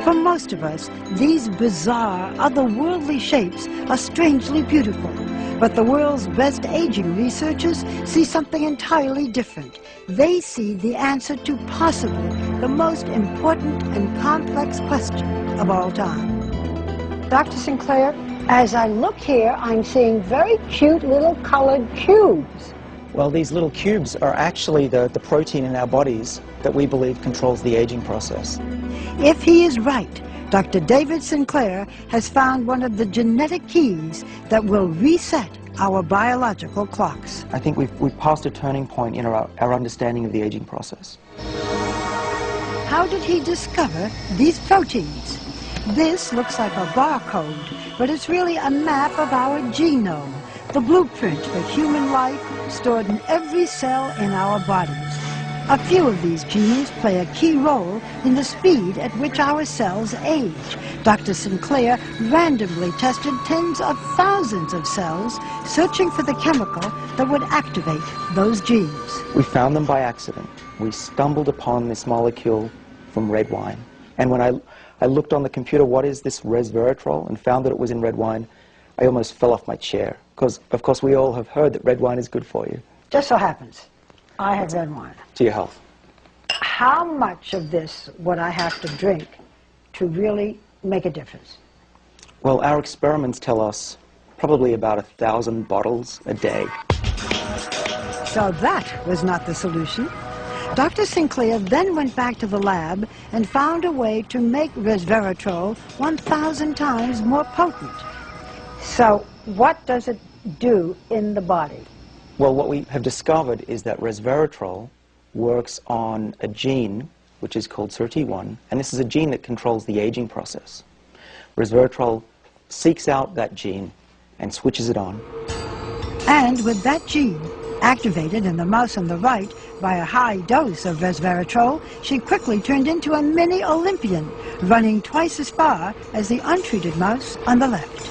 For most of us, these bizarre, otherworldly shapes are strangely beautiful. But the world's best aging researchers see something entirely different. They see the answer to possibly the most important and complex question of all time. Dr. Sinclair, as I look here, I'm seeing very cute little colored cubes. Well, these little cubes are actually the protein in our bodies that we believe controls the aging process. If he is right, Dr. David Sinclair has found one of the genetic keys that will reset our biological clocks. I think we've passed a turning point in our understanding of the aging process. How did he discover these proteins? This looks like a barcode, but it's really a map of our genome, the blueprint for human life stored in every cell in our bodies. A few of these genes play a key role in the speed at which our cells age. Dr. Sinclair randomly tested tens of thousands of cells, searching for the chemical that would activate those genes. We found them by accident. We stumbled upon this molecule from red wine. And when I looked on the computer, what is this resveratrol, and found that it was in red wine, I almost fell off my chair. Because, of course, we all have heard that red wine is good for you. Just so happens I have red wine. To your health. How much of this would I have to drink to really make a difference? Well, our experiments tell us probably about 1,000 bottles a day. So that was not the solution. Dr. Sinclair then went back to the lab and found a way to make resveratrol 1,000 times more potent. So what does it do in the body? Well, what we have discovered is that resveratrol works on a gene which is called SIRT1, and this is a gene that controls the aging process. Resveratrol seeks out that gene and switches it on. And with that gene activated in the mouse on the right by a high dose of resveratrol, she quickly turned into a mini Olympian, running twice as far as the untreated mouse on the left.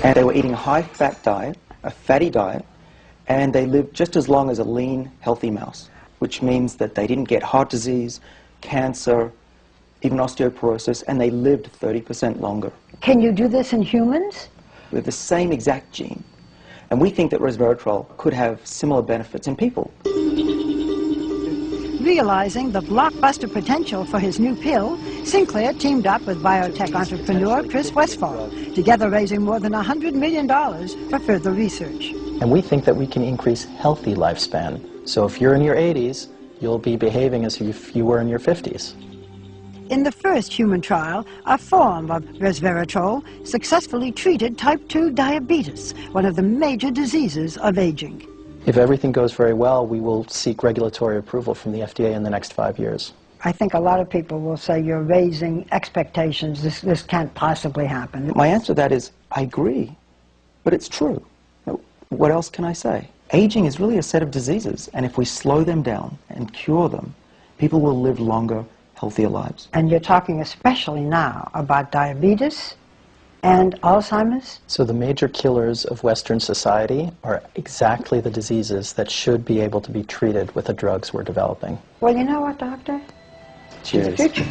And they were eating a high-fat diet, a fatty diet, and they lived just as long as a lean, healthy mouse, which means that they didn't get heart disease, cancer, even osteoporosis, and they lived 30% longer. Can you do this in humans? We have the same exact gene, and we think that resveratrol could have similar benefits in people. Realizing the blockbuster potential for his new pill, Sinclair teamed up with biotech entrepreneur Chris Westphal, together raising more than $100 million for further research. And we think that we can increase healthy lifespan. So if you're in your 80s, you'll be behaving as if you were in your 50s. In the first human trial, a form of resveratrol successfully treated type 2 diabetes, one of the major diseases of aging. If everything goes very well, we will seek regulatory approval from the FDA in the next 5 years. I think a lot of people will say you're raising expectations. This can't possibly happen. My answer to that is, I agree, but it's true. What else can I say? Aging is really a set of diseases, and if we slow them down and cure them, people will live longer, healthier lives. And you're talking especially now about diabetes and Alzheimer's? So the major killers of Western society are exactly the diseases that should be able to be treated with the drugs we're developing. Well, you know what, Doctor? Cheers. In the future,